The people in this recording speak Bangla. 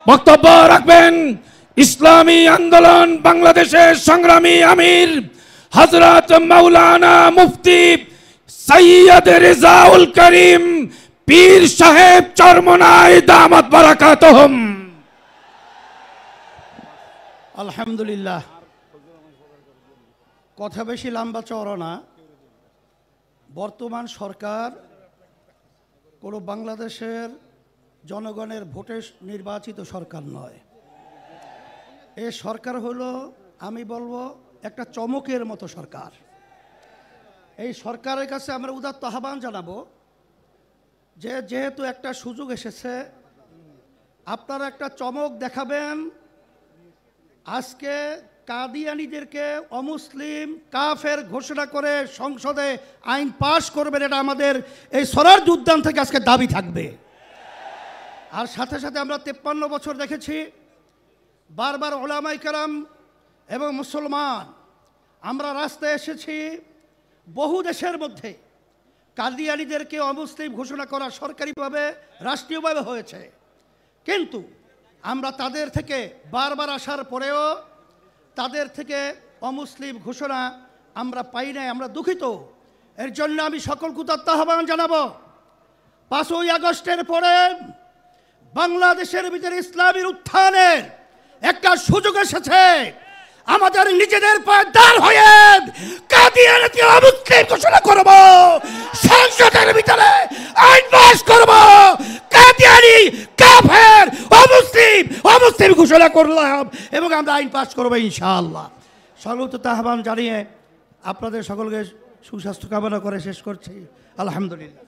বক্তব্য রাখবেন ইসলামী আন্দোলন বাংলাদেশের সংগ্রামী আমির হযরত মাওলানা মুফতি সৈয়দ রেজাউল করিম পীর সাহেব চরমনাই দামাত বারাকাতুহুম। আলহামদুলিল্লাহ, কথা বেশি লম্বা চওড়া না। বর্তমান সরকার কোনো বাংলাদেশের জনগণের ভোটে নির্বাচিত সরকার নয়। এই সরকার হলো, আমি বলবো, একটা চমকের মতো সরকার। এই সরকারের কাছে আমরা উদাত্ত আহ্বান জানাবো যে যেহেতু একটা সুযোগ এসেছে, আপনারা একটা চমক দেখাবেন। আজকে কাদিয়ানীদেরকে অমুসলিম কাফের ঘোষণা করে সংসদে আইন পাশ করবেন, এটা আমাদের এই সরার উদ্যান থেকে আজকে দাবি থাকবে। আর সাথে সাথে আমরা 53 বছর দেখেছি বারবার ওলামায়ে কেরাম এবং মুসলমান আমরা রাস্তায় এসেছি। বহু দেশের মধ্যে কাদিয়ানীদেরকে অমুসলিম ঘোষণা করা সরকারিভাবে রাষ্ট্রীয়ভাবে হয়েছে, কিন্তু আমরা তাদের থেকে বারবার আসার পরেও তাদের থেকে অমুসলিম ঘোষণা আমরা পাই নাই। আমরা দুঃখিত। এর জন্য আমি সকলকে উদাত্ত আহ্বান জানাবো, 5ই আগস্টের পরে বাংলাদেশের ভিতরে ইসলামের উত্থানের একটা সুযোগ এসেছে। আমাদের নিজেদের পায়ে দাঁড় হয়ে কাদিয়ানীকে অমুসলিম ঘোষণা করব, সংসদের ভিতরে আইন পাস করব। কাদিয়ানী কাফের অমুসলিম ঘোষণা করলাম এবং আমরা আইন পাস করবো ইনশাআল্লাহ। সকলকে আহ্বান জানিয়ে আপনাদের সকলকে সুস্বাস্থ্য কামনা করে শেষ করছি। আলহামদুলিল্লাহ।